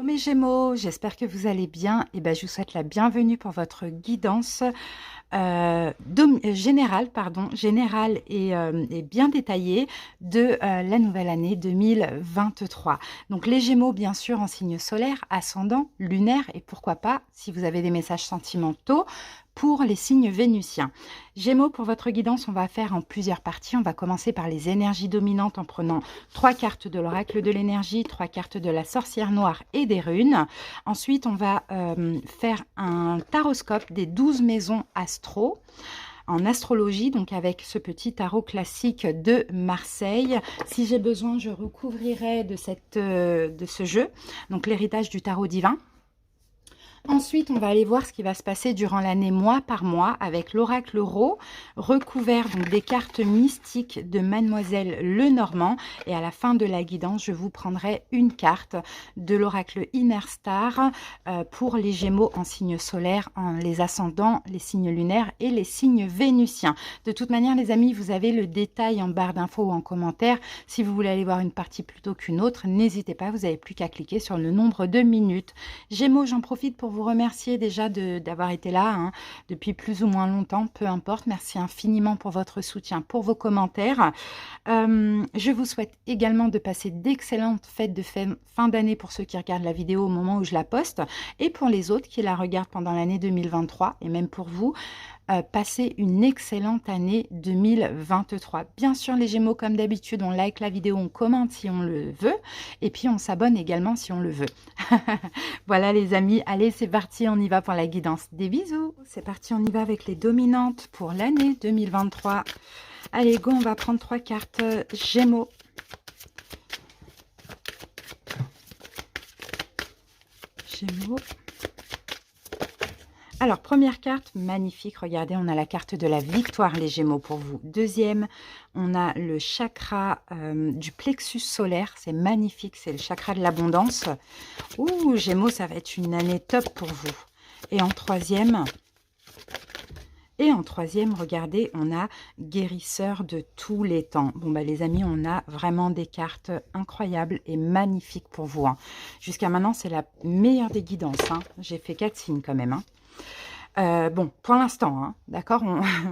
Mes Gémeaux, j'espère que vous allez bien. Et ben, je vous souhaite la bienvenue pour votre guidance générale et bien détaillée de la nouvelle année 2023. Donc les Gémeaux, bien sûr, en signe solaire, ascendant, lunaire et pourquoi pas, si vous avez des messages sentimentaux, pour les signes vénusiens. Gémeaux, pour votre guidance, on va faire en plusieurs parties. On va commencer par les énergies dominantes en prenant 3 cartes de l'oracle de l'énergie, 3 cartes de la sorcière noire et des runes. Ensuite, on va faire un taroscope des 12 maisons astro en astrologie, donc avec ce petit tarot classique de Marseille. Si j'ai besoin, je recouvrirai de ce jeu, donc l'héritage du tarot divin. Ensuite, on va aller voir ce qui va se passer durant l'année mois par mois avec l'oracle Rho, recouvert donc des cartes mystiques de Mademoiselle Lenormand. Et à la fin de la guidance, je vous prendrai une carte de l'oracle Inner Star pour les Gémeaux en signe solaire, en les ascendants, les signes lunaires et les signes vénusiens. De toute manière, les amis, vous avez le détail en barre d'infos ou en commentaire. Si vous voulez aller voir une partie plutôt qu'une autre, n'hésitez pas, vous n'avez plus qu'à cliquer sur le nombre de minutes. Gémeaux, j'en profite pour vous remercier déjà d'avoir été là depuis plus ou moins longtemps, peu importe. Merci infiniment pour votre soutien, pour vos commentaires. Je vous souhaite également de passer d'excellentes fêtes de fin d'année pour ceux qui regardent la vidéo au moment où je la poste et pour les autres qui la regardent pendant l'année 2023 et même pour vous. Passez une excellente année 2023. Bien sûr, les Gémeaux, comme d'habitude, on like la vidéo, on commente si on le veut, et puis on s'abonne également si on le veut. Voilà les amis, allez, c'est parti, on y va pour la guidance. Des bisous. C'est parti, on y va avec les dominantes pour l'année 2023. Allez, go, on va prendre 3 cartes Gémeaux. Gémeaux. Alors, première carte, magnifique. Regardez, on a la carte de la victoire, les Gémeaux, pour vous. Deuxième, on a le chakra du plexus solaire. C'est magnifique, c'est le chakra de l'abondance. Ouh, Gémeaux, ça va être une année top pour vous. Et en troisième, regardez, on a guérisseur de tous les temps. Bon, bah, les amis, on a vraiment des cartes incroyables et magnifiques pour vous. Jusqu'à maintenant, c'est la meilleure des guidances. J'ai fait 4 signes quand même. Bon, pour l'instant, d'accord,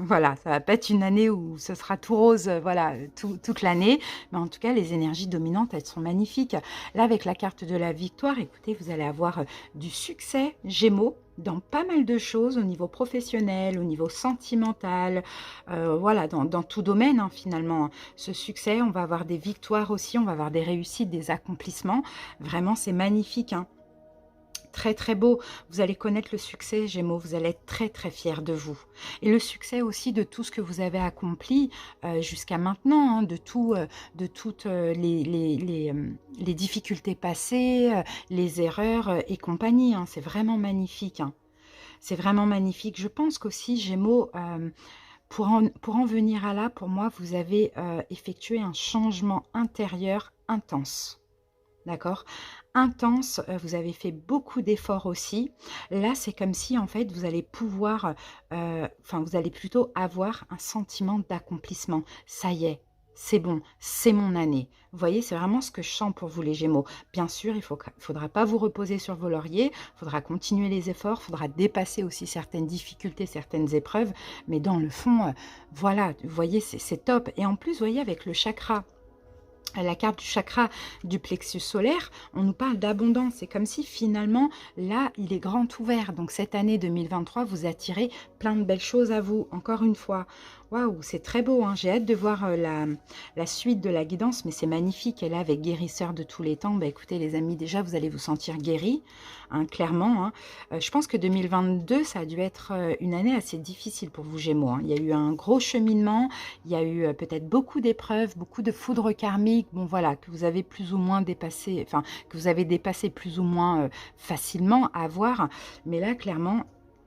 voilà, ça va pas être une année où ce sera tout rose, voilà, toute l'année, mais en tout cas, les énergies dominantes, elles sont magnifiques. Là, avec la carte de la victoire, écoutez, vous allez avoir du succès, Gémeaux, dans pas mal de choses, au niveau professionnel, au niveau sentimental, voilà, dans tout domaine, finalement. Ce succès, on va avoir des victoires aussi, on va avoir des réussites, des accomplissements. Vraiment, c'est magnifique, Très, très beau. Vous allez connaître le succès, Gémeaux. Vous allez être très, très fiers de vous. Et le succès aussi de tout ce que vous avez accompli jusqu'à maintenant, de toutes les difficultés passées, les erreurs et compagnie. C'est vraiment magnifique. C'est vraiment magnifique. Je pense qu'aussi, Gémeaux, pour en venir à là, pour moi, vous avez effectué un changement intérieur intense. D'accord? Intense, vous avez fait beaucoup d'efforts aussi. Là, c'est comme si, en fait, vous allez pouvoir, vous allez plutôt avoir un sentiment d'accomplissement. Ça y est, c'est bon, c'est mon année. Vous voyez, c'est vraiment ce que je sens pour vous, les Gémeaux. Bien sûr, il faudra pas vous reposer sur vos lauriers, il faudra continuer les efforts, il faudra dépasser aussi certaines difficultés, certaines épreuves, mais dans le fond, voilà, vous voyez, c'est top. Et en plus, vous voyez, avec le chakra, la carte du chakra du plexus solaire, on nous parle d'abondance. C'est comme si finalement, là, il est grand ouvert. Donc cette année 2023, vous attirez plein de belles choses à vous. Encore une fois, waouh, c'est très beau. J'ai hâte de voir la suite de la guidance, mais c'est magnifique. Et là, avec guérisseur de tous les temps, bah, écoutez les amis, déjà, vous allez vous sentir guéris, clairement. Je pense que 2022, ça a dû être une année assez difficile pour vous, Gémeaux. Il y a eu un gros cheminement, il y a eu peut-être beaucoup d'épreuves, beaucoup de foudres karmiques, bon voilà, que vous avez plus ou moins dépassé, que vous avez dépassé plus ou moins facilement à voir. Mais là, clairement,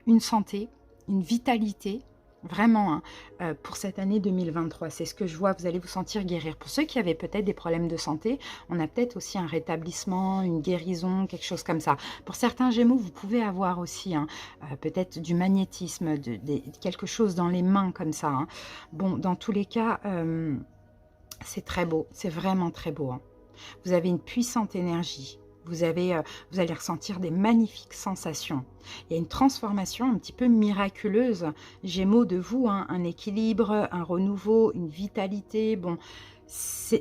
une santé, une vitalité, vraiment, pour cette année 2023. C'est ce que je vois, vous allez vous sentir guérir. Pour ceux qui avaient peut-être des problèmes de santé, on a peut-être aussi un rétablissement, une guérison, quelque chose comme ça. Pour certains Gémeaux, vous pouvez avoir aussi peut-être du magnétisme, quelque chose dans les mains comme ça. Bon, dans tous les cas, c'est très beau, c'est vraiment très beau. Vous avez une puissante énergie. Vous allez ressentir des magnifiques sensations. Il y a une transformation un petit peu miraculeuse, Gémeaux, de vous, hein, un équilibre, un renouveau, une vitalité. Bon,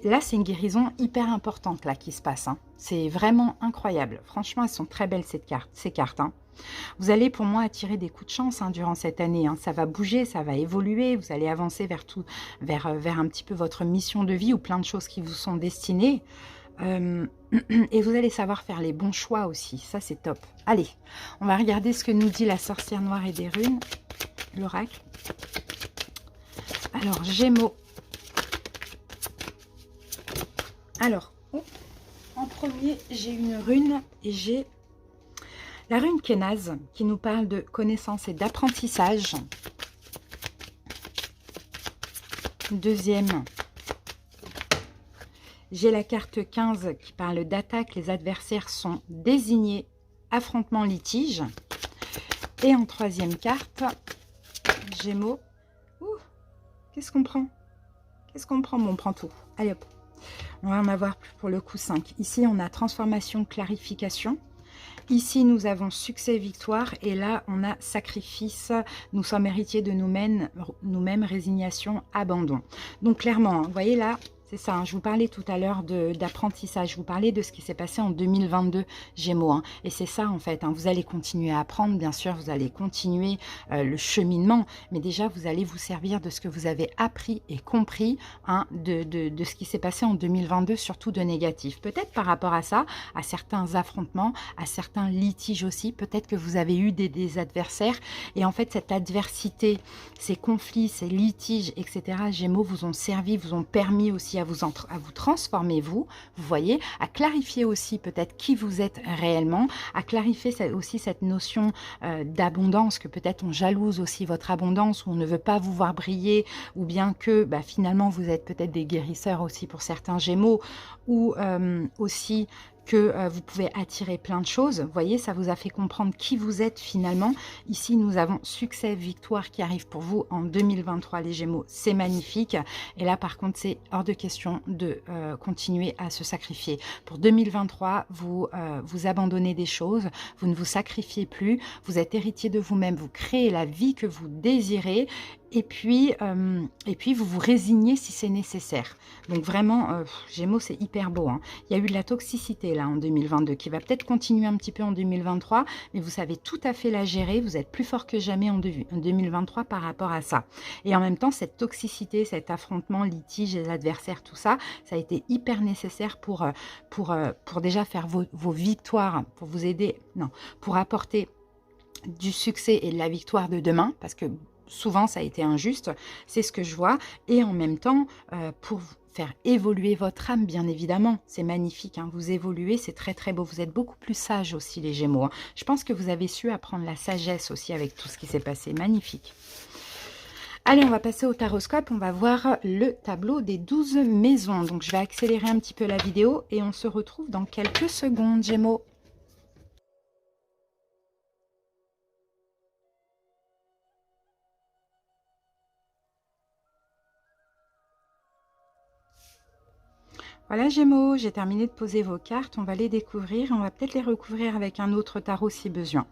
là, c'est une guérison hyper importante là qui se passe. Hein. C'est vraiment incroyable. Franchement, elles sont très belles ces cartes. Hein. Vous allez pour moi attirer des coups de chance hein, durant cette année. Hein. Ça va bouger, ça va évoluer. Vous allez avancer vers un petit peu votre mission de vie ou plein de choses qui vous sont destinées. Et vous allez savoir faire les bons choix aussi. Ça, c'est top. Allez, on va regarder ce que nous dit la sorcière noire et des runes, l'oracle. Alors, Gémeaux. Alors, en premier, j'ai une rune et j'ai la rune Kénaz qui nous parle de connaissance et d'apprentissage. Deuxième, j'ai la carte 15 qui parle d'attaque. Les adversaires sont désignés. Affrontement, litige. Et en troisième carte, Gémeaux. Qu'est-ce qu'on prend? Qu'est-ce qu'on prend? Bon, on prend tout. Allez hop. On va en avoir pour le coup 5. Ici, on a transformation, clarification. Ici, nous avons succès, victoire. Et là, on a sacrifice. Nous sommes héritiers de nous-mêmes, résignation, abandon. Donc, clairement, hein, vous voyez là, c'est ça. Hein, je vous parlais tout à l'heure d'apprentissage. Je vous parlais de ce qui s'est passé en 2022, Gémeaux. Hein, et c'est ça, en fait. Hein, vous allez continuer à apprendre, bien sûr. Vous allez continuer le cheminement. Mais déjà, vous allez vous servir de ce que vous avez appris et compris hein, de ce qui s'est passé en 2022, surtout de négatif. Peut-être par rapport à ça, à certains affrontements, à certains litiges aussi. Peut-être que vous avez eu des adversaires. Et en fait, cette adversité, ces conflits, ces litiges, etc., Gémeaux, vous ont servi, vous ont permis aussi à vous transformer, vous voyez, à clarifier aussi peut-être qui vous êtes réellement, à clarifier aussi cette notion d'abondance, que peut-être on jalouse aussi votre abondance, ou on ne veut pas vous voir briller, ou bien que finalement vous êtes peut-être des guérisseurs aussi pour certains Gémeaux, ou aussi que vous pouvez attirer plein de choses. Vous voyez, ça vous a fait comprendre qui vous êtes finalement. Ici, nous avons succès, victoire qui arrive pour vous en 2023, les Gémeaux. C'est magnifique. Et là, par contre, c'est hors de question de continuer à se sacrifier. Pour 2023, vous abandonnez des choses, vous ne vous sacrifiez plus, vous êtes héritier de vous-même, vous créez la vie que vous désirez. Et puis vous vous résignez si c'est nécessaire. Donc vraiment, Gémeaux, c'est hyper beau. Hein. Il y a eu de la toxicité là en 2022 qui va peut-être continuer un petit peu en 2023, mais vous savez tout à fait la gérer. Vous êtes plus fort que jamais en 2023 par rapport à ça. Et en même temps, cette toxicité, cet affrontement, litige, les adversaires, tout ça, ça a été hyper nécessaire pour déjà faire vos victoires, pour vous aider, non, pour apporter du succès et de la victoire de demain, parce que souvent ça a été injuste, c'est ce que je vois, et en même temps pour faire évoluer votre âme, bien évidemment, c'est magnifique, hein, vous évoluez, c'est très très beau, vous êtes beaucoup plus sage aussi les Gémeaux, hein. Je pense que vous avez su apprendre la sagesse aussi avec tout ce qui s'est passé, magnifique. Allez, on va passer au taroscope, on va voir le tableau des 12 maisons, donc je vais accélérer un petit peu la vidéo et on se retrouve dans quelques secondes, Gémeaux. Voilà Gémeaux, j'ai terminé de poser vos cartes, on va les découvrir, on va peut-être les recouvrir avec un autre tarot si besoin.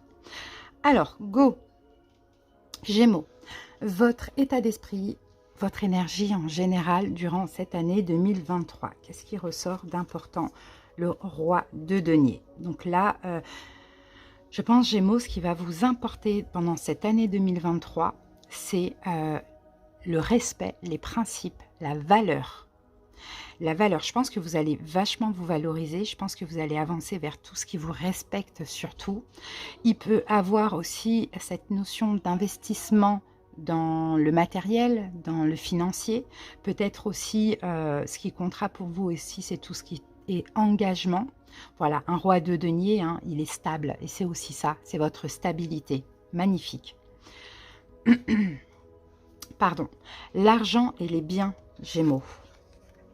Alors, go Gémeaux, votre état d'esprit, votre énergie en général durant cette année 2023, qu'est-ce qui ressort d'important? Le roi de denier. Donc là, je pense Gémeaux, ce qui va vous importer pendant cette année 2023, c'est le respect, les principes, la valeur. La valeur, je pense que vous allez vachement vous valoriser, je pense que vous allez avancer vers tout ce qui vous respecte surtout. Il peut avoir aussi cette notion d'investissement dans le matériel, dans le financier. Peut-être aussi, ce qui comptera pour vous aussi, c'est tout ce qui est engagement. Voilà, un roi de denier, hein, il est stable et c'est aussi ça, c'est votre stabilité. Magnifique. Pardon. L'argent et les biens, Gémeaux.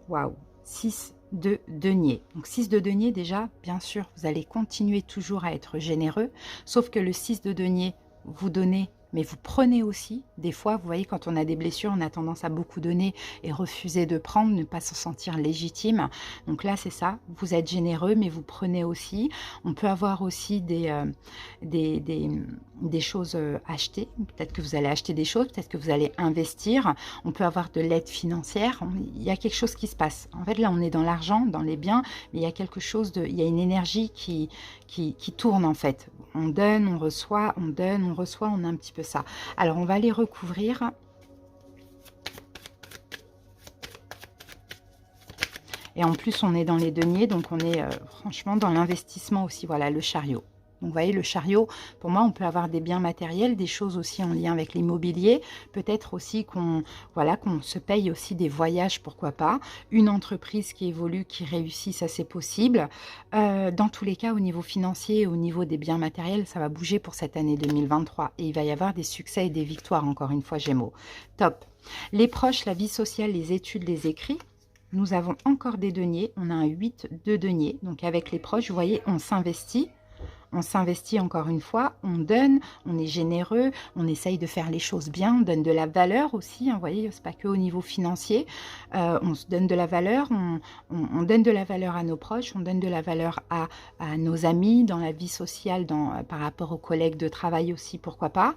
Waouh, 6 de denier. Donc 6 de denier déjà, bien sûr, vous allez continuer toujours à être généreux, sauf que le 6 de denier, vous donnez, mais vous prenez aussi. Des fois, vous voyez, quand on a des blessures, on a tendance à beaucoup donner et refuser de prendre, ne pas se sentir légitime. Donc là, c'est ça, vous êtes généreux, mais vous prenez aussi. On peut avoir aussi des, des, des choses achetées. Peut-être que vous allez acheter des choses, peut-être que vous allez investir. On peut avoir de l'aide financière. Il y a quelque chose qui se passe. En fait, là, on est dans l'argent, dans les biens, mais il y a quelque chose il y a une énergie qui tourne en fait. On donne, on reçoit, on donne, on reçoit, on a un petit peu ça. Alors, on va les recouvrir. Et en plus, on est dans les deniers, donc on est franchement dans l'investissement aussi. Voilà, le chariot. Donc, vous voyez, le chariot, pour moi, on peut avoir des biens matériels, des choses aussi en lien avec l'immobilier. Peut-être aussi qu'on se paye aussi des voyages, pourquoi pas. Une entreprise qui évolue, qui réussit, ça c'est possible. Dans tous les cas, au niveau financier, au niveau des biens matériels, ça va bouger pour cette année 2023. Et il va y avoir des succès et des victoires, encore une fois, Gémeaux. Top. Les proches, la vie sociale, les études, les écrits. Nous avons encore des deniers. On a un 8 de deniers. Donc, avec les proches, vous voyez, on s'investit. On s'investit encore une fois, on donne, on est généreux, on essaye de faire les choses bien, on donne de la valeur aussi, hein, vous voyez, c'est pas que au niveau financier, on se donne de la valeur, on donne de la valeur à nos proches, on donne de la valeur à nos amis, dans la vie sociale, par rapport aux collègues de travail aussi, pourquoi pas.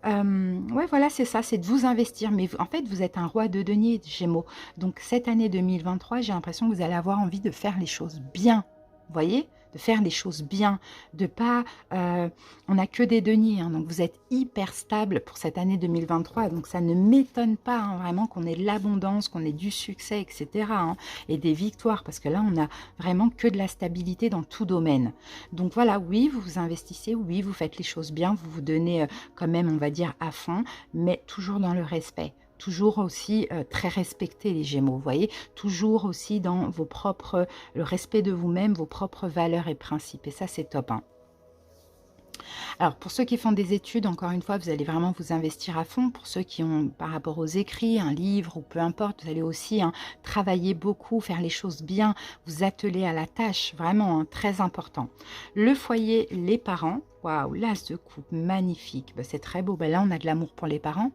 Ouais, voilà, c'est ça, c'est de vous investir. Mais en fait, vous êtes un roi de deniers, Gémeaux. Donc, cette année 2023, j'ai l'impression que vous allez avoir envie de faire les choses bien. Vous voyez, de faire les choses bien, de pas... on n'a que des deniers, hein, donc vous êtes hyper stable pour cette année 2023, donc ça ne m'étonne pas hein, vraiment qu'on ait de l'abondance, qu'on ait du succès, etc. hein, et des victoires, parce que là, on a vraiment que de la stabilité dans tout domaine. Donc voilà, oui, vous vous investissez, oui, vous faites les choses bien, vous vous donnez quand même, on va dire, à fond, mais toujours dans le respect. Toujours aussi très respecté les Gémeaux, vous voyez, toujours aussi dans vos propres, le respect de vous-même, vos propres valeurs et principes, et ça c'est top. Hein. Alors, pour ceux qui font des études, encore une fois, vous allez vraiment vous investir à fond. Pour ceux qui ont, par rapport aux écrits, un livre ou peu importe, vous allez aussi hein, travailler beaucoup, faire les choses bien, vous atteler à la tâche, vraiment hein, très important. Le foyer, les parents. Waouh, l'as de coupe, magnifique. Ben, c'est très beau. Ben, là, on a de l'amour pour les parents.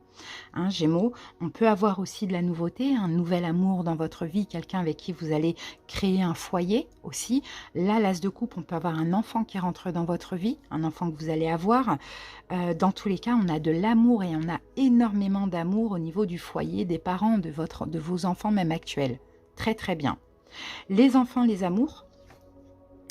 Hein, Gémeaux, on peut avoir aussi de la nouveauté, un nouvel amour dans votre vie, quelqu'un avec qui vous allez créer un foyer aussi. Là, l'as de coupe, on peut avoir un enfant qui rentre dans votre vie, un enfant que vous allez avoir. Dans tous les cas, on a de l'amour et on a énormément d'amour au niveau du foyer, des parents, de vos enfants même actuels. Très, très bien. Les enfants, les amours.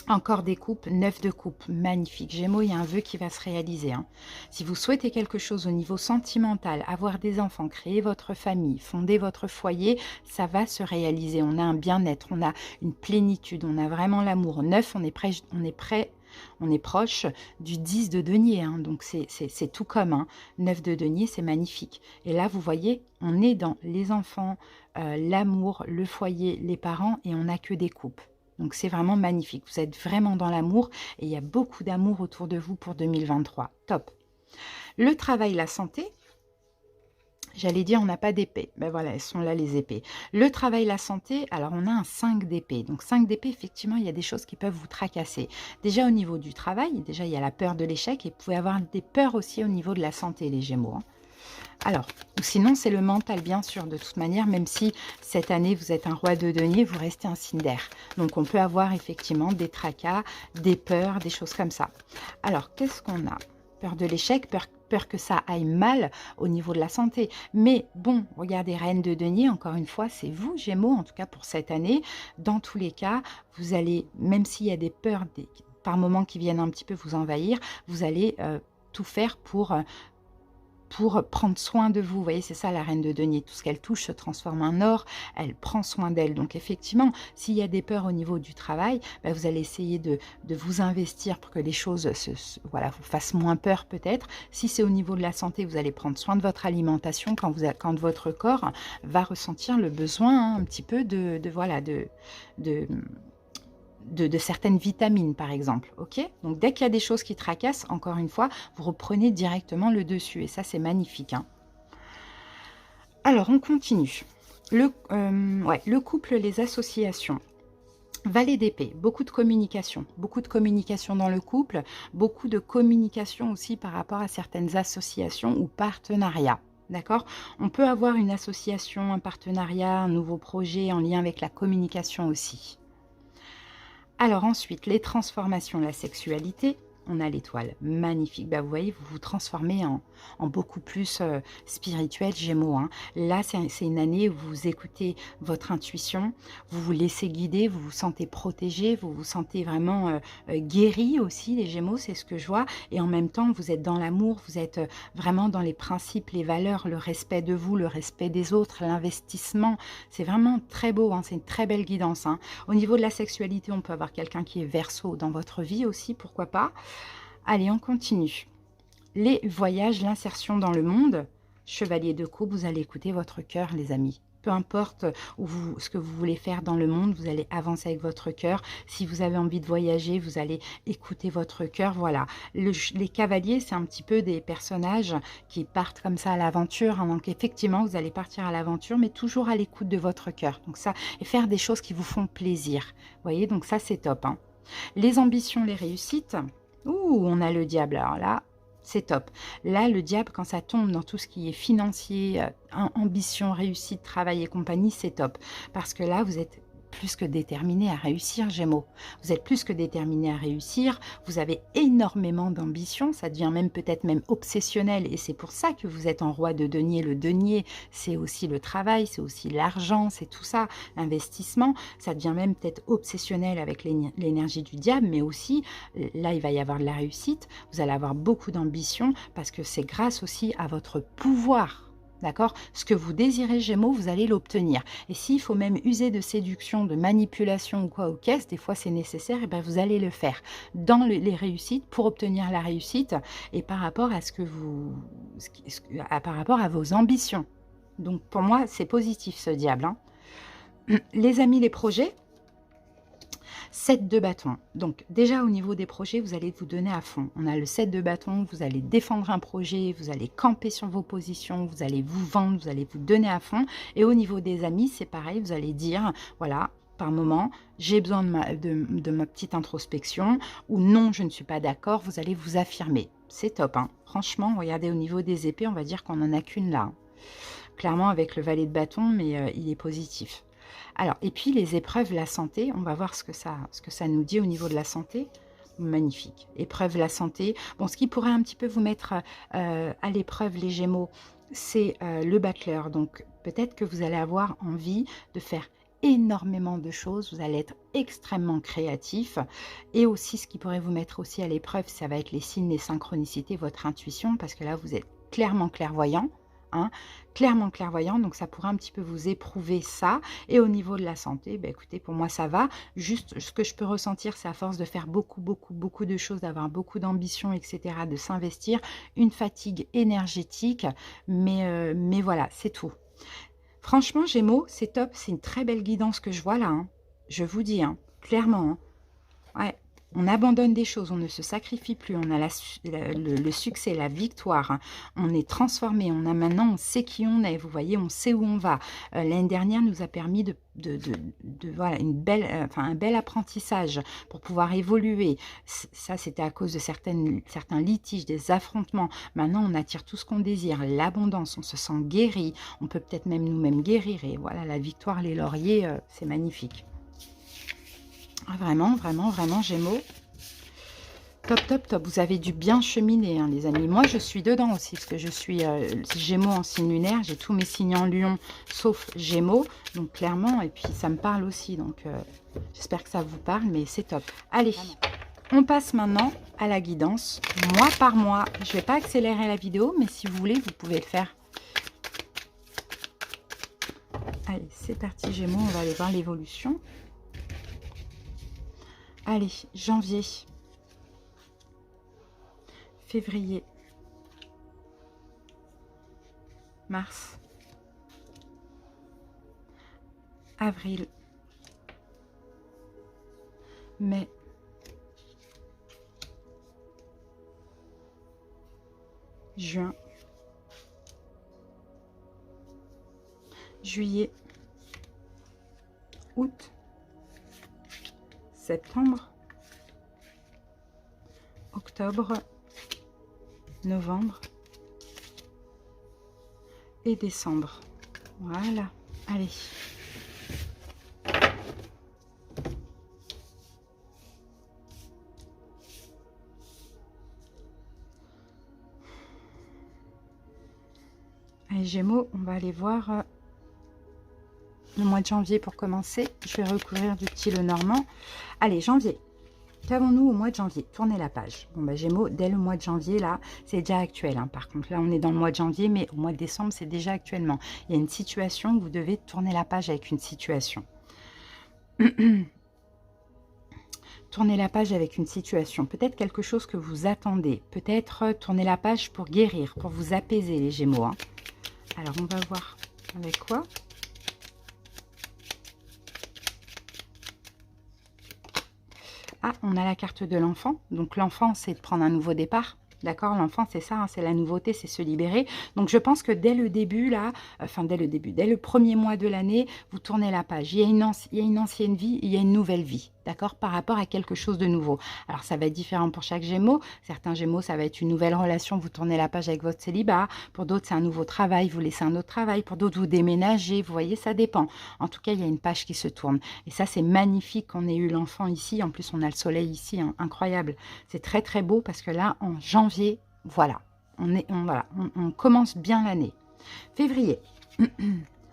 Encore des coupes, 9 de coupe, magnifique. Gémeaux, il y a un vœu qui va se réaliser. Hein. Si vous souhaitez quelque chose au niveau sentimental, avoir des enfants, créer votre famille, fonder votre foyer, ça va se réaliser. On a un bien-être, on a une plénitude, on a vraiment l'amour. 9, on est proche du 10 de denier, hein, donc c'est tout comme. Hein. 9 de denier, c'est magnifique. Et là, vous voyez, on est dans les enfants, l'amour, le foyer, les parents, et on n'a que des coupes. Donc, c'est vraiment magnifique. Vous êtes vraiment dans l'amour et il y a beaucoup d'amour autour de vous pour 2023. Top. Le travail, la santé. J'allais dire, on n'a pas d'épée. Ben voilà, elles sont là, les épées. Le travail, la santé. Alors, on a un 5 d'épée. Donc, 5 d'épée, effectivement, il y a des choses qui peuvent vous tracasser. Déjà, au niveau du travail, déjà, il y a la peur de l'échec et vous pouvez avoir des peurs aussi au niveau de la santé, les Gémeaux. Hein. Alors, ou sinon, c'est le mental, bien sûr, de toute manière, même si cette année, vous êtes un roi de denier, vous restez un signe d'air. Donc, on peut avoir effectivement des tracas, des peurs, des choses comme ça. Alors, qu'est-ce qu'on a? Peur de l'échec, peur que ça aille mal au niveau de la santé. Mais bon, regardez, reine de denier, encore une fois, c'est vous, Gémeaux, en tout cas pour cette année. Dans tous les cas, vous allez, même s'il y a des peurs par moments qui viennent un petit peu vous envahir, vous allez tout faire pour prendre soin de vous. Vous voyez, c'est ça la reine de denier. Tout ce qu'elle touche se transforme en or. Elle prend soin d'elle. Donc, effectivement, s'il y a des peurs au niveau du travail, ben, vous allez essayer de vous investir pour que les choses vous fassent moins peur peut-être. Si c'est au niveau de la santé, vous allez prendre soin de votre alimentation quand votre corps va ressentir le besoin hein, un petit peu de certaines vitamines, par exemple. Ok. Donc, dès qu'il y a des choses qui tracassent, encore une fois, vous reprenez directement le dessus. Et ça, c'est magnifique. Hein. Alors, on continue. Le couple, les associations. Valet d'épée, beaucoup de communication dans le couple, beaucoup de communication aussi par rapport à certaines associations ou partenariats. D'accord? On peut avoir une association, un partenariat, un nouveau projet en lien avec la communication aussi. Alors ensuite, les transformations, la sexualité. On a l'étoile, magnifique. Bah, vous voyez, vous vous transformez en beaucoup plus spirituel, Gémeaux, hein. Là, c'est une année où vous écoutez votre intuition, vous vous laissez guider, vous vous sentez protégé, vous vous sentez vraiment guéri aussi, les Gémeaux, c'est ce que je vois. Et en même temps, vous êtes dans l'amour, vous êtes vraiment dans les principes, les valeurs, le respect de vous, le respect des autres, l'investissement. C'est vraiment très beau, hein, c'est une très belle guidance, hein. Au niveau de la sexualité, on peut avoir quelqu'un qui est Verseau dans votre vie aussi, pourquoi pas. Allez, on continue. Les voyages, l'insertion dans le monde. Chevalier de coupe, vous allez écouter votre cœur, les amis. Peu importe ce que vous voulez faire dans le monde, vous allez avancer avec votre cœur. Si vous avez envie de voyager, vous allez écouter votre cœur. Voilà. Les cavaliers, c'est un petit peu des personnages qui partent comme ça à l'aventure, hein. Donc effectivement, vous allez partir à l'aventure, mais toujours à l'écoute de votre cœur. Donc ça, et faire des choses qui vous font plaisir. Vous voyez, donc ça, c'est top, hein. Les ambitions, les réussites. Ouh, on a le diable. Alors là, c'est top. Là, le diable, quand ça tombe dans tout ce qui est financier, ambition, réussite, travail et compagnie, c'est top. Parce que là, vous êtes plus que déterminé à réussir, Gémeaux. Vous êtes plus que déterminé à réussir. Vous avez énormément d'ambition. Ça devient même peut-être même obsessionnel. Et c'est pour ça que vous êtes en roi de denier. Le denier, c'est aussi le travail, c'est aussi l'argent, c'est tout ça, l'investissement. Ça devient même peut-être obsessionnel avec l'énergie du diable, mais aussi, là, il va y avoir de la réussite. Vous allez avoir beaucoup d'ambition parce que c'est grâce aussi à votre pouvoir. D'accord? Ce que vous désirez, Gémeaux, vous allez l'obtenir. Et s'il faut même user de séduction, de manipulation ou quoi, ou qu'est-ce, des fois c'est nécessaire, et bien vous allez le faire dans les réussites pour obtenir la réussite et par rapport à par rapport à vos ambitions. Donc pour moi, c'est positif ce diable, hein. Les amis, les projets. 7 de bâton. Donc déjà au niveau des projets, vous allez vous donner à fond. On a le 7 de bâton, vous allez défendre un projet, vous allez camper sur vos positions, vous allez vous vendre, vous allez vous donner à fond. Et au niveau des amis, c'est pareil, vous allez dire, voilà, par moment, j'ai besoin de ma petite introspection, ou non, je ne suis pas d'accord, vous allez vous affirmer. C'est top, hein. Franchement, regardez au niveau des épées, on va dire qu'on n'en a qu'une là, hein. Clairement avec le valet de bâton, mais il est positif. Alors, et puis les épreuves, la santé, on va voir ce que ça nous dit au niveau de la santé. Magnifique. Épreuve, la santé. Bon, ce qui pourrait un petit peu vous mettre à l'épreuve, les Gémeaux, c'est le battleur. Donc, peut-être que vous allez avoir envie de faire énormément de choses. Vous allez être extrêmement créatif. Et aussi, ce qui pourrait vous mettre aussi à l'épreuve, ça va être les signes, les synchronicités, votre intuition, parce que là, vous êtes clairement clairvoyant. Hein, clairement clairvoyant, donc ça pourrait un petit peu vous éprouver ça. Et au niveau de la santé, ben écoutez, pour moi ça va. Juste ce que je peux ressentir, c'est à force de faire beaucoup de choses, d'avoir beaucoup d'ambition, etc., de s'investir, une fatigue énergétique, mais voilà, c'est tout. Franchement, Gémeaux, c'est top, c'est une très belle guidance que je vois là, hein. Je vous dis, hein, clairement, hein. Ouais, on abandonne des choses, on ne se sacrifie plus, on a le succès, la victoire, hein. On est transformé, on sait qui on est, vous voyez, on sait où on va. L'année dernière nous a permis voilà, un bel apprentissage pour pouvoir évoluer. Ça, c'était à cause de certains litiges, des affrontements. Maintenant, on attire tout ce qu'on désire, l'abondance, on se sent guéri, on peut peut-être même nous-mêmes guérir. Et voilà, la victoire, les lauriers, c'est magnifique. Vraiment, vraiment, vraiment, Gémeaux. Top, top, top. Vous avez dû bien cheminer, hein, les amis. Moi, je suis dedans aussi, parce que je suis Gémeaux en signe lunaire. J'ai tous mes signes en lion, sauf Gémeaux. Donc, clairement, et puis ça me parle aussi. Donc, j'espère que ça vous parle, mais c'est top. Allez, on passe maintenant à la guidance, mois par mois. Je ne vais pas accélérer la vidéo, mais si vous voulez, vous pouvez le faire. Allez, c'est parti, Gémeaux. On va aller voir l'évolution. Allez, janvier, février, mars, avril, mai, juin, juillet, août, septembre, octobre, novembre et décembre. Voilà, allez. Allez, Gémeaux, on va aller voir le mois de janvier pour commencer. Je vais recouvrir du petit Lenormand. Allez, janvier. Qu'avons-nous au mois de janvier? Tournez la page. Bon, bah, Gémeaux, dès le mois de janvier, là, c'est déjà actuel. Hein. Par contre, là, on est dans le mois de janvier, mais au mois de décembre, c'est déjà actuellement. Il y a une situation où vous devez tourner la page avec une situation. Tournez la page avec une situation. Peut-être quelque chose que vous attendez. Peut-être tourner la page pour guérir, pour vous apaiser, les Gémeaux. Hein. Alors, on va voir avec quoi. Ah, on a la carte de l'enfant. Donc, l'enfant, c'est de prendre un nouveau départ. D'accord, l'enfant, c'est ça, hein, c'est la nouveauté, c'est se libérer. Donc, je pense que dès le début, là, enfin, dès le premier mois de l'année, vous tournez la page. Il y a une ancienne vie, il y a une nouvelle vie. D'accord, par rapport à quelque chose de nouveau. Alors, ça va être différent pour chaque Gémeaux. Certains Gémeaux, ça va être une nouvelle relation, vous tournez la page avec votre célibat. Pour d'autres, c'est un nouveau travail, vous laissez un autre travail. Pour d'autres, vous déménagez. Vous voyez, ça dépend. En tout cas, il y a une page qui se tourne. Et ça, c'est magnifique qu'on ait eu l'enfant ici. En plus, on a le soleil ici, hein, incroyable. C'est très, très beau parce que là, en janvier, voilà, on commence bien l'année. Février.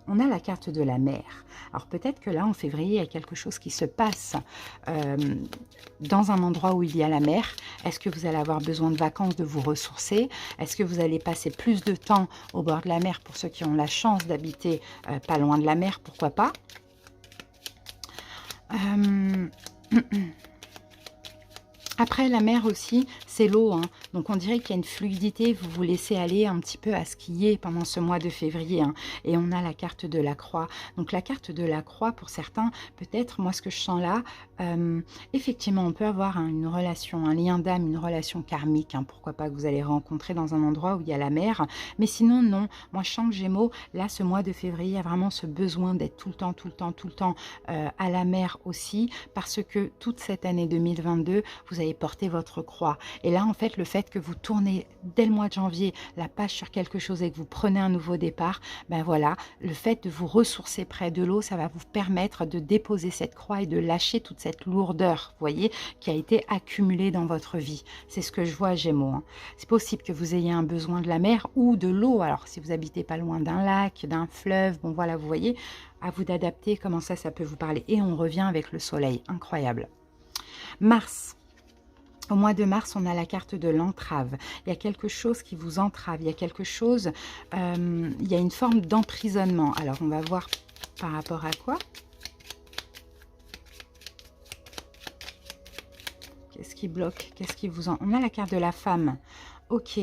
On a la carte de la mer. Alors peut-être que là, en février, il y a quelque chose qui se passe dans un endroit où il y a la mer. Est-ce que vous allez avoir besoin de vacances, de vous ressourcer? Est-ce que vous allez passer plus de temps au bord de la mer pour ceux qui ont la chance d'habiter pas loin de la mer? Pourquoi pas? Après, la mer aussi, c'est l'eau. Hein. Donc, on dirait qu'il y a une fluidité. Vous vous laissez aller un petit peu à ce qui est pendant ce mois de février. Hein. Et on a la carte de la croix. Donc, la carte de la croix, pour certains, peut-être, moi, ce que je sens là, effectivement, on peut avoir une relation, un lien d'âme, une relation karmique. Hein. Pourquoi pas que vous allez rencontrer dans un endroit où il y a la mer. Mais sinon, non. Moi, je sens que Gémeaux, là, ce mois de février, il y a vraiment ce besoin d'être tout le temps à la mer aussi. Parce que toute cette année 2022, vous avez porté votre croix. Et là, en fait, le fait que vous tournez dès le mois de janvier la page sur quelque chose et que vous prenez un nouveau départ, ben voilà, le fait de vous ressourcer près de l'eau, ça va vous permettre de déposer cette croix et de lâcher toute cette lourdeur, vous voyez, qui a été accumulée dans votre vie. C'est ce que je vois, Gémeaux. Hein. C'est possible que vous ayez un besoin de la mer ou de l'eau. Alors, si vous habitez pas loin d'un lac, d'un fleuve, bon voilà, vous voyez, à vous d'adapter comment ça peut vous parler. Et on revient avec le soleil. Incroyable. Mars. Au mois de mars, on a la carte de l'entrave. Il y a quelque chose qui vous entrave. Il y a quelque chose, il y a une forme d'emprisonnement. Alors, on va voir par rapport à quoi. Qu'est-ce qui bloque? Qu'est-ce qui vous en... On a la carte de la femme. Ok.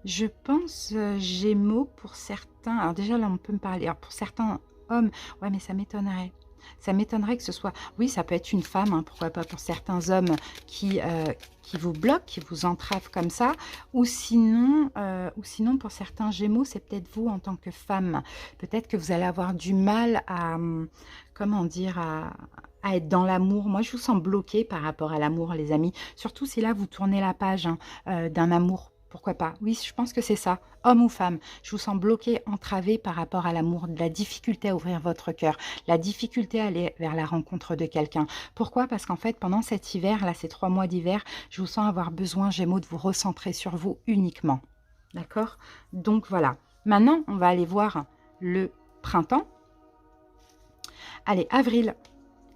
Je pense Gémeaux pour certains. Alors déjà, là, on peut me parler. Alors, pour certains hommes, ouais, mais ça m'étonnerait. Ça m'étonnerait que ce soit... Oui, ça peut être une femme, hein, pourquoi pas pour certains hommes qui vous bloquent, qui vous entravent comme ça. Ou sinon pour certains Gémeaux, c'est peut-être vous en tant que femme. Peut-être que vous allez avoir du mal à... Comment dire à être dans l'amour. Moi, je vous sens bloqué par rapport à l'amour, les amis. Surtout si là, vous tournez la page hein, d'un amour. Pourquoi pas? Oui, je pense que c'est ça. Homme ou femme, je vous sens bloqué, entravé par rapport à l'amour, de la difficulté à ouvrir votre cœur, la difficulté à aller vers la rencontre de quelqu'un. Pourquoi? Parce qu'en fait, pendant cet hiver, là, ces 3 mois d'hiver, je vous sens avoir besoin, Gémeaux, de vous recentrer sur vous uniquement. D'accord? Donc, voilà. Maintenant, on va aller voir le printemps. Allez, avril.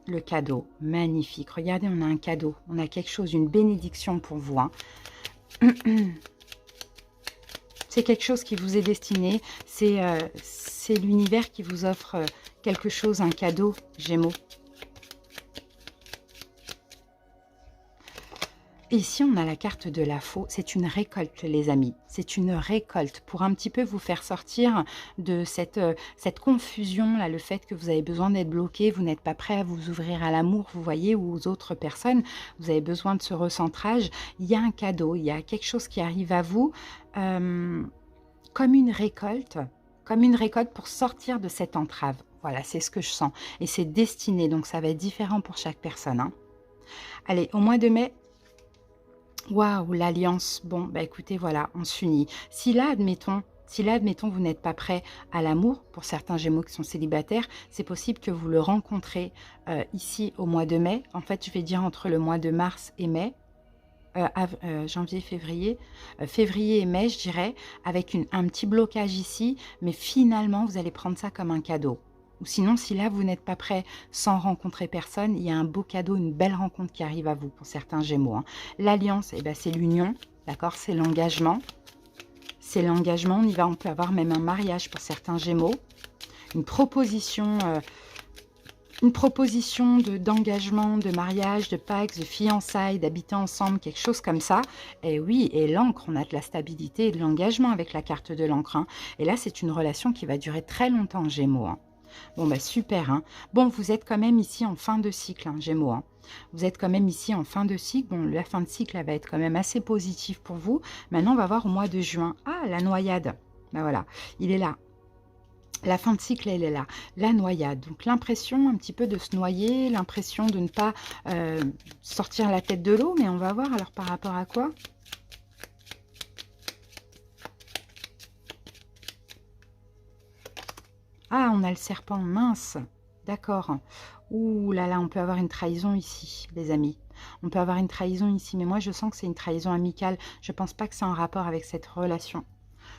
Le cadeau, magnifique. Regardez, on a un cadeau. On a quelque chose, une bénédiction pour vous. Hein. C'est quelque chose qui vous est destiné. C'est l'univers qui vous offre quelque chose, un cadeau, Gémeaux. Et ici, on a la carte de la faux. C'est une récolte, les amis. C'est une récolte pour un petit peu vous faire sortir de cette confusion, là, le fait que vous avez besoin d'être bloqué, vous n'êtes pas prêt à vous ouvrir à l'amour, vous voyez, ou aux autres personnes. Vous avez besoin de ce recentrage. Il y a un cadeau, il y a quelque chose qui arrive à vous comme une récolte pour sortir de cette entrave. Voilà, c'est ce que je sens. Et c'est destiné, donc ça va être différent pour chaque personne, hein. Allez, au mois de mai, waouh, l'alliance. Bon, bah écoutez, voilà, on s'unit. Si là, admettons, vous n'êtes pas prêt à l'amour, pour certains Gémeaux qui sont célibataires, c'est possible que vous le rencontrez ici au mois de mai. En fait, je vais dire entre le mois de mars et mai, janvier, février, février et mai, je dirais, avec un petit blocage ici, mais finalement, vous allez prendre ça comme un cadeau. Ou sinon, si là, vous n'êtes pas prêt sans rencontrer personne, il y a un beau cadeau, une belle rencontre qui arrive à vous pour certains Gémeaux, hein. L'alliance, eh ben, c'est l'union, d'accord? C'est l'engagement. C'est l'engagement, on y va, on peut avoir même un mariage pour certains Gémeaux. Une proposition d'engagement, de mariage, de pax, de fiançailles, d'habiter ensemble, quelque chose comme ça. Et oui, et l'encre, on a de la stabilité et de l'engagement avec la carte de l'encre, hein. Et là, c'est une relation qui va durer très longtemps, Gémeaux, hein. Bon, bah super, hein. Bon, vous êtes quand même ici en fin de cycle, hein, Gémeaux, hein. Vous êtes quand même ici en fin de cycle. Bon, la fin de cycle, elle va être quand même assez positive pour vous. Maintenant, on va voir au mois de juin. Ah, la noyade. Ben voilà, il est là. La fin de cycle, elle est là. La noyade. Donc, l'impression un petit peu de se noyer, l'impression de ne pas sortir la tête de l'eau. Mais on va voir alors par rapport à quoi. Ah, on a le serpent, mince. D'accord. Ouh là là, on peut avoir une trahison ici, les amis. On peut avoir une trahison ici, mais moi je sens que c'est une trahison amicale. Je ne pense pas que c'est en rapport avec cette relation.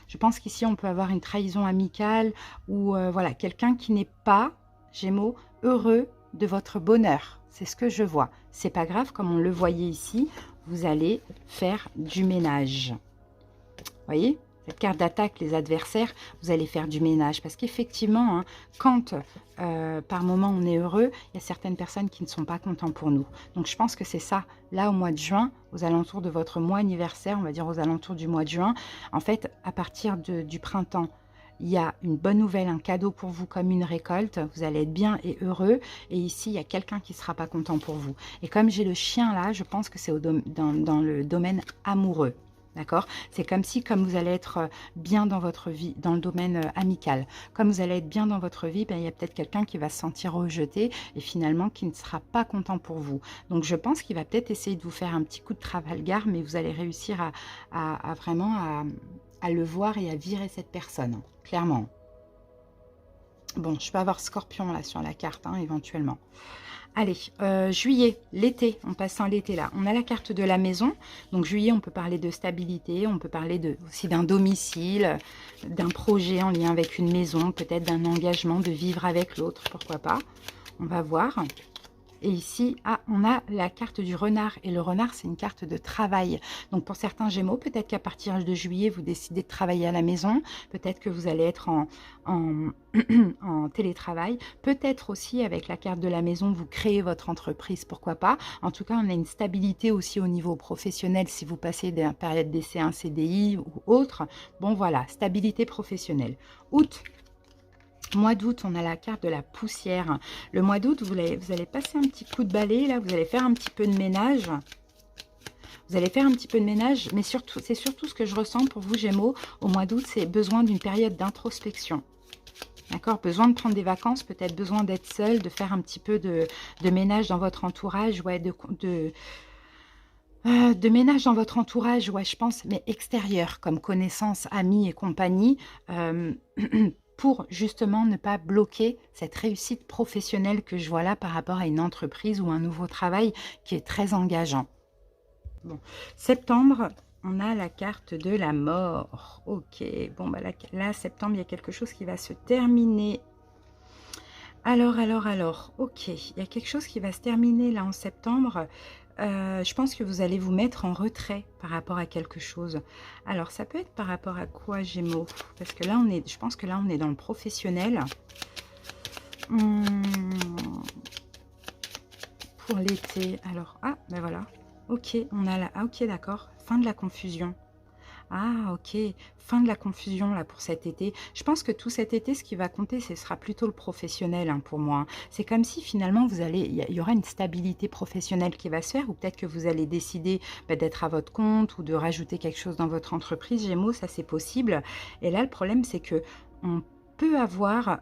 Je pense qu'ici on peut avoir une trahison amicale ou voilà, quelqu'un qui n'est pas, Gémeaux, heureux de votre bonheur. C'est ce que je vois. C'est pas grave, comme on le voyait ici, vous allez faire du ménage. Voyez, cette carte d'attaque, les adversaires, vous allez faire du ménage. Parce qu'effectivement, hein, quand par moment on est heureux, il y a certaines personnes qui ne sont pas contents pour nous. Donc je pense que c'est ça. Là, au mois de juin, aux alentours de votre mois anniversaire, on va dire aux alentours du mois de juin, en fait, à partir du printemps, il y a une bonne nouvelle, un cadeau pour vous comme une récolte. Vous allez être bien et heureux. Et ici, il y a quelqu'un qui ne sera pas content pour vous. Et comme j'ai le chien là, je pense que c'est dans le domaine amoureux. D'accord? C'est comme si, comme vous allez être bien dans votre vie, dans le domaine amical, comme vous allez être bien dans votre vie, ben, il y a peut-être quelqu'un qui va se sentir rejeté et finalement qui ne sera pas content pour vous. Donc, je pense qu'il va peut-être essayer de vous faire un petit coup de Trafalgar, mais vous allez réussir à vraiment à le voir et à virer cette personne, hein, clairement. Bon, je peux avoir Scorpion là sur la carte, hein, éventuellement. Allez, juillet, l'été, on passe en l'été là. On a la carte de la maison. Donc juillet, on peut parler de stabilité, on peut parler aussi d'un domicile, d'un projet en lien avec une maison, peut-être d'un engagement de vivre avec l'autre, pourquoi pas. On va voir. Et ici, ah, on a la carte du renard. Et le renard, c'est une carte de travail. Donc, pour certains Gémeaux, peut-être qu'à partir de juillet, vous décidez de travailler à la maison. Peut-être que vous allez être en télétravail. Peut-être aussi, avec la carte de la maison, vous créez votre entreprise. Pourquoi pas? En tout cas, on a une stabilité aussi au niveau professionnel si vous passez d'une période d'essai à un CDI ou autre. Bon, voilà, stabilité professionnelle. Août. Mois d'août, on a la carte de la poussière. Le mois d'août, vous allez passer un petit coup de balai, là, vous allez faire un petit peu de ménage. Vous allez faire un petit peu de ménage, mais surtout, c'est surtout ce que je ressens pour vous, Gémeaux. Au mois d'août, c'est besoin d'une période d'introspection. D'accord? Besoin de prendre des vacances, peut-être besoin d'être seul, de faire un petit peu de ménage dans votre entourage, ouais, de ménage dans votre entourage, ouais, je pense, mais extérieur, comme connaissances, amis et compagnie. Pour justement ne pas bloquer cette réussite professionnelle que je vois là par rapport à une entreprise ou un nouveau travail qui est très engageant. Bon, septembre, on a la carte de la mort. Ok, bon, bah là, septembre, il y a quelque chose qui va se terminer. Alors, ok, il y a quelque chose qui va se terminer là en septembre. Je pense que vous allez vous mettre en retrait par rapport à quelque chose. Alors, ça peut être par rapport à quoi, Gémeaux? Parce que là, je pense que là, on est dans le professionnel. Pour l'été, alors, ah, ben voilà. Ok, on a la... Ah, ok, d'accord. Fin de la confusion. Ah, ok. Fin de la confusion, là, pour cet été. Je pense que tout cet été, ce qui va compter, ce sera plutôt le professionnel, hein, pour moi. C'est comme si, finalement, il y aura une stabilité professionnelle qui va se faire, ou peut-être que vous allez décider d'être à votre compte, ou de rajouter quelque chose dans votre entreprise. Gémeaux, ça, c'est possible. Et là, le problème, c'est que on peut avoir...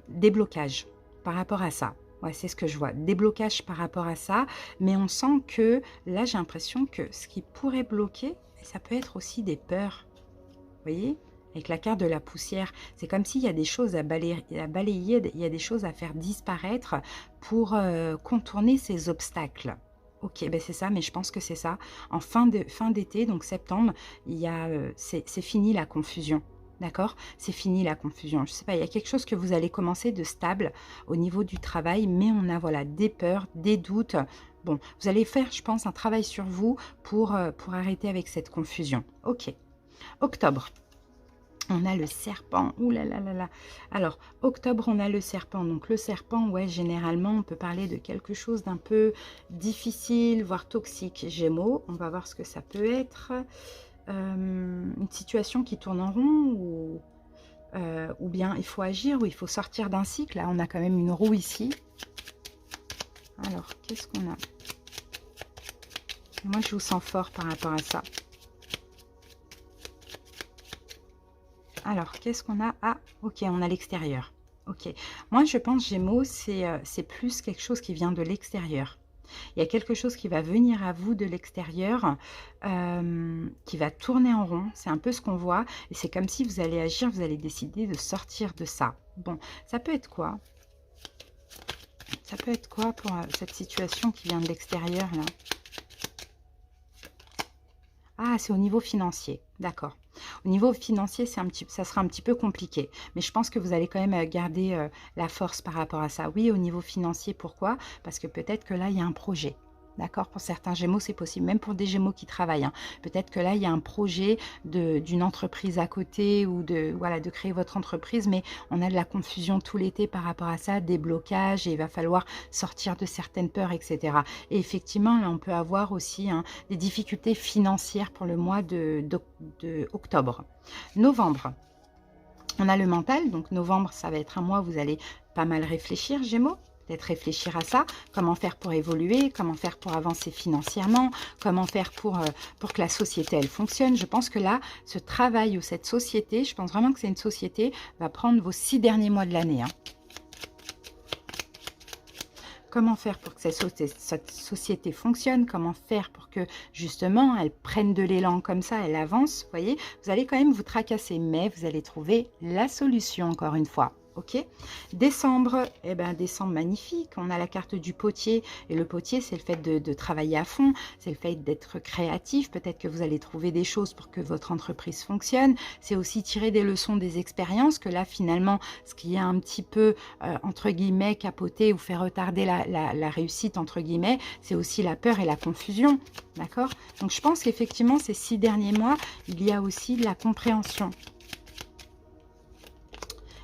des blocages par rapport à ça. Ouais, c'est ce que je vois, des blocages par rapport à ça, mais on sent que là, j'ai l'impression que ce qui pourrait bloquer, ça peut être aussi des peurs. Vous voyez? Avec la carte de la poussière, c'est comme s'il y a des choses à balayer, il y a des choses à faire disparaître pour contourner ces obstacles. Ok, ben c'est ça, mais je pense que c'est ça. En fin d'été, donc septembre, c'est fini la confusion. D'accord? C'est fini la confusion. Je sais pas, il y a quelque chose que vous allez commencer de stable au niveau du travail, mais on a voilà des peurs, des doutes. Bon, vous allez faire, je pense, un travail sur vous pour arrêter avec cette confusion. Ok. Octobre. On a le serpent. Ouh là là là là. Alors, octobre, on a le serpent. Donc, le serpent, ouais, généralement, on peut parler de quelque chose d'un peu difficile, voire toxique. Gémeaux, on va voir ce que ça peut être. Une situation qui tourne en rond ou bien il faut agir ou il faut sortir d'un cycle. Là, on a quand même une roue ici. Alors, qu'est-ce qu'on a? Moi, je vous sens fort par rapport à ça. Alors, qu'est-ce qu'on a? Ah, ok, on a l'extérieur. Ok. Moi, je pense, Gémeaux, c'est plus quelque chose qui vient de l'extérieur. Il y a quelque chose qui va venir à vous de l'extérieur, qui va tourner en rond. C'est un peu ce qu'on voit. Et c'est comme si vous allez agir, vous allez décider de sortir de ça. Bon, ça peut être quoi? Ça peut être quoi pour cette situation qui vient de l'extérieur, là? Ah, c'est au niveau financier. D'accord. Au niveau financier, ça sera un petit peu compliqué. Mais je pense que vous allez quand même garder la force par rapport à ça. Oui, au niveau financier, pourquoi? Parce que peut-être que là, il y a un projet. D'accord? Pour certains Gémeaux, c'est possible. Même pour des Gémeaux qui travaillent, hein. Peut-être que là, il y a un projet d'une entreprise à côté ou voilà, de créer votre entreprise. Mais on a de la confusion tout l'été par rapport à ça, des blocages et il va falloir sortir de certaines peurs, etc. Et effectivement, là, on peut avoir aussi des difficultés financières pour le mois de octobre. Novembre, on a le mental. Donc novembre, ça va être un mois où vous allez pas mal réfléchir, Gémeaux. Peut-être réfléchir à ça, comment faire pour évoluer, comment faire pour avancer financièrement, comment faire pour que la société, elle fonctionne. Je pense que là, ce travail ou cette société, je pense vraiment que c'est une société, va prendre vos 6 derniers mois de l'année. Comment faire pour que cette société fonctionne? Comment faire pour que, justement, elle prenne de l'élan comme ça, elle avance? Vous voyez, vous allez quand même vous tracasser, mais vous allez trouver la solution, encore une fois. Ok. Décembre, eh ben décembre magnifique, on a la carte du potier, et le potier c'est le fait de travailler à fond, c'est le fait d'être créatif, peut-être que vous allez trouver des choses pour que votre entreprise fonctionne, c'est aussi tirer des leçons des expériences, que là finalement ce qui est un petit peu entre guillemets capoté ou fait retarder la réussite entre guillemets, c'est aussi la peur et la confusion, d'accord? Donc je pense qu'effectivement ces 6 derniers mois, il y a aussi de la compréhension.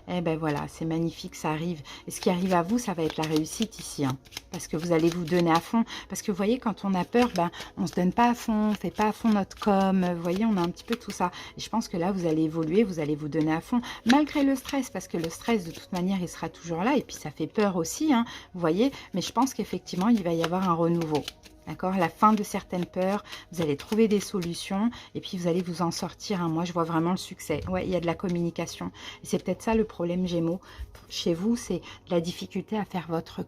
Eh ben voilà, c'est magnifique, ça arrive. Et ce qui arrive à vous, ça va être la réussite ici. Parce que vous allez vous donner à fond. Parce que vous voyez, quand on a peur, ben, on ne se donne pas à fond, on ne fait pas à fond notre com. Vous voyez, on a un petit peu tout ça. Et je pense que là, vous allez évoluer, vous allez vous donner à fond. Malgré le stress, parce que le stress, de toute manière, il sera toujours là. Et puis, ça fait peur aussi, vous voyez. Mais je pense qu'effectivement, il va y avoir un renouveau. D'accord? La fin de certaines peurs, vous allez trouver des solutions et puis vous allez vous en sortir. Moi, je vois vraiment le succès. Ouais, il y a de la communication. Et c'est peut-être ça le problème, Gémeaux. Chez vous, c'est la difficulté à faire votre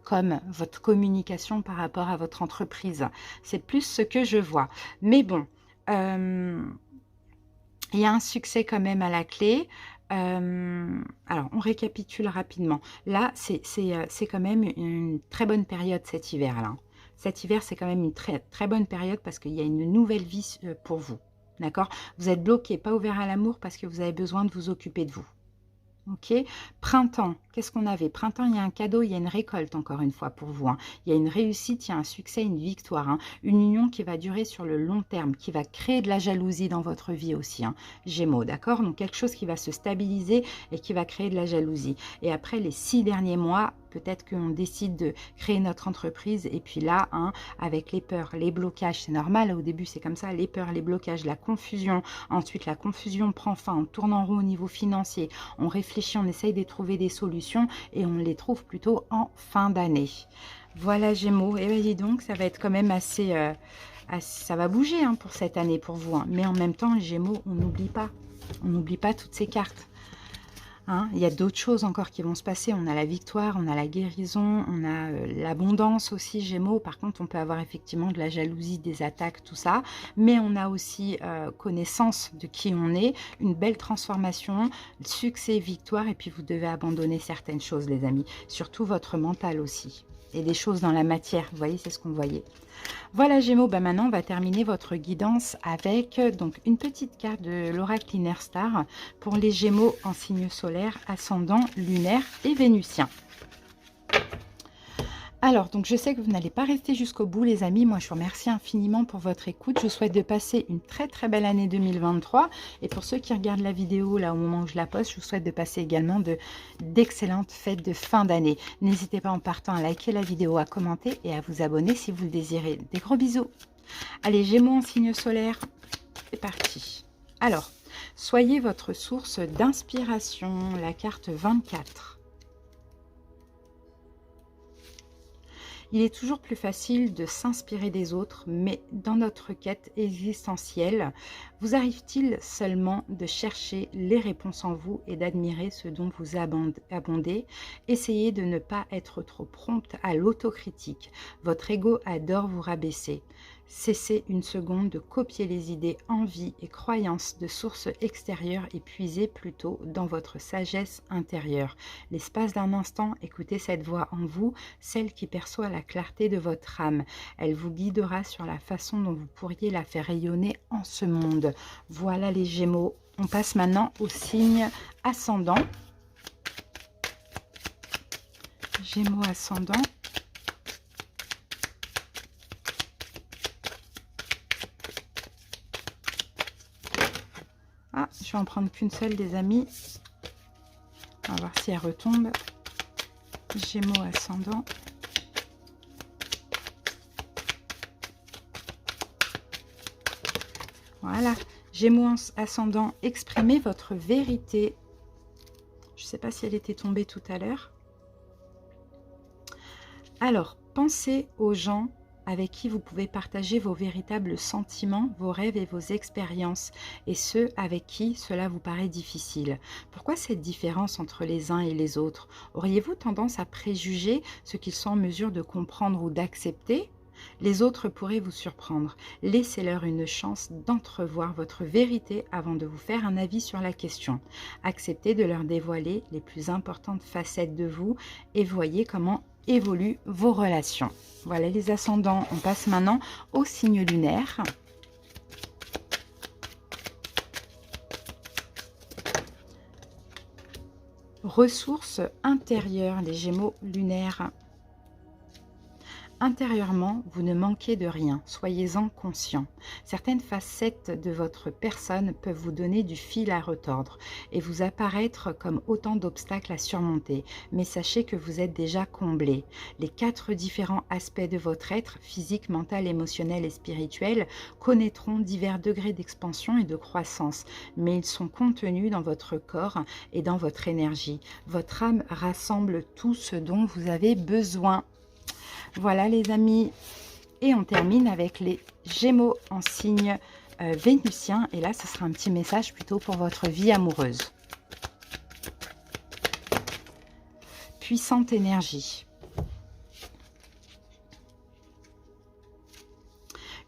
votre communication par rapport à votre entreprise. C'est plus ce que je vois. Mais bon, il y a un succès quand même à la clé. Alors, on récapitule rapidement. Là, c'est quand même une très bonne période cet hiver-là. Cet hiver, c'est quand même une très, très bonne période parce qu'il y a une nouvelle vie pour vous. D'accord? Vous êtes bloqué, pas ouvert à l'amour parce que vous avez besoin de vous occuper de vous. Ok, printemps, qu'est-ce qu'on avait? Printemps, il y a un cadeau, il y a une récolte encore une fois pour vous. Il y a une réussite, il y a un succès, une victoire. Une union qui va durer sur le long terme, qui va créer de la jalousie dans votre vie aussi. Gémeaux, d'accord? Donc quelque chose qui va se stabiliser et qui va créer de la jalousie. Et après les 6 derniers mois, peut-être qu'on décide de créer notre entreprise. Et puis là, avec les peurs, les blocages, c'est normal. Au début, c'est comme ça, les peurs, les blocages, la confusion. Ensuite, la confusion prend fin, on tourne en rond au niveau financier. On réfléchit, on essaye de trouver des solutions et on les trouve plutôt en fin d'année. Voilà, Gémeaux. Et bien, dis donc, ça va être quand même assez ça va bouger pour cette année pour vous. Mais en même temps, Gémeaux, on n'oublie pas. On n'oublie pas toutes ces cartes. Hein, il y a d'autres choses encore qui vont se passer. On a la victoire, on a la guérison, on a l'abondance aussi, Gémeaux. Par contre, on peut avoir effectivement de la jalousie, des attaques, tout ça. Mais on a aussi connaissance de qui on est, une belle transformation, succès, victoire. Et puis, vous devez abandonner certaines choses, les amis. Surtout votre mental aussi. Et des choses dans la matière. Vous voyez, c'est ce qu'on voyait. Voilà Gémeaux, ben maintenant on va terminer votre guidance avec donc une petite carte de l'oracle Inner Star pour les Gémeaux en signe solaire, ascendant, lunaire et vénusien. Alors, donc je sais que vous n'allez pas rester jusqu'au bout les amis, moi je vous remercie infiniment pour votre écoute, je vous souhaite de passer une très très belle année 2023 et pour ceux qui regardent la vidéo là au moment où je la poste, je vous souhaite de passer également d'excellentes fêtes de fin d'année. N'hésitez pas en partant à liker la vidéo, à commenter et à vous abonner si vous le désirez. Des gros bisous. Allez Gémeaux en signe solaire, c'est parti. Alors, soyez votre source d'inspiration, la carte 24. Il est toujours plus facile de s'inspirer des autres, mais dans notre quête existentielle, vous arrive-t-il seulement de chercher les réponses en vous et d'admirer ce dont vous abondez? Essayez de ne pas être trop prompte à l'autocritique. Votre ego adore vous rabaisser. Cessez une seconde de copier les idées, envies et croyances de sources extérieures et puisez plutôt dans votre sagesse intérieure. L'espace d'un instant, écoutez cette voix en vous, celle qui perçoit la clarté de votre âme. Elle vous guidera sur la façon dont vous pourriez la faire rayonner en ce monde. Voilà les Gémeaux. On passe maintenant au signe ascendant. Gémeaux ascendant. Ah, je vais en prendre qu'une seule, des amis. On va voir si elle retombe. Gémeaux ascendant. Voilà. Gémeaux ascendant, exprimez votre vérité. Je ne sais pas si elle était tombée tout à l'heure. Alors, pensez aux gens avec qui vous pouvez partager vos véritables sentiments, vos rêves et vos expériences, et ceux avec qui cela vous paraît difficile. Pourquoi cette différence entre les uns et les autres? Auriez-vous tendance à préjuger ce qu'ils sont en mesure de comprendre ou d'accepter? Les autres pourraient vous surprendre. Laissez-leur une chance d'entrevoir votre vérité avant de vous faire un avis sur la question. Acceptez de leur dévoiler les plus importantes facettes de vous et voyez comment évoluent vos relations. Voilà les ascendants. On passe maintenant au signe lunaire. Ressources intérieures, les Gémeaux lunaires. Intérieurement, vous ne manquez de rien, soyez-en conscient. Certaines facettes de votre personne peuvent vous donner du fil à retordre et vous apparaître comme autant d'obstacles à surmonter. Mais sachez que vous êtes déjà comblé. Les 4 différents aspects de votre être, physique, mental, émotionnel et spirituel, connaîtront divers degrés d'expansion et de croissance. Mais ils sont contenus dans votre corps et dans votre énergie. Votre âme rassemble tout ce dont vous avez besoin. Voilà les amis, et on termine avec les Gémeaux en signe vénusien, et là ce sera un petit message plutôt pour votre vie amoureuse. Puissante énergie.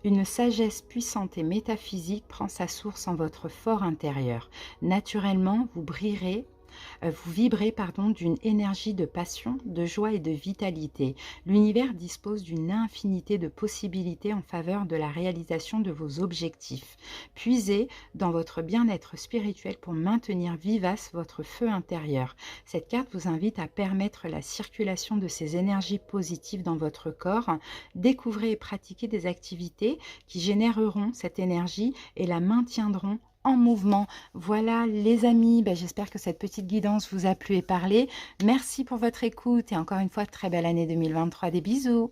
Une sagesse puissante et métaphysique prend sa source en votre fort intérieur. Naturellement, vous brillerez. Vous vibrez d'une énergie de passion, de joie et de vitalité. L'univers dispose d'une infinité de possibilités en faveur de la réalisation de vos objectifs. Puisez dans votre bien-être spirituel pour maintenir vivace votre feu intérieur. Cette carte vous invite à permettre la circulation de ces énergies positives dans votre corps. Découvrez et pratiquez des activités qui généreront cette énergie et la maintiendront en mouvement. Voilà les amis, j'espère que cette petite guidance vous a plu et parlé. Merci pour votre écoute et encore une fois, très belle année 2023. Des bisous.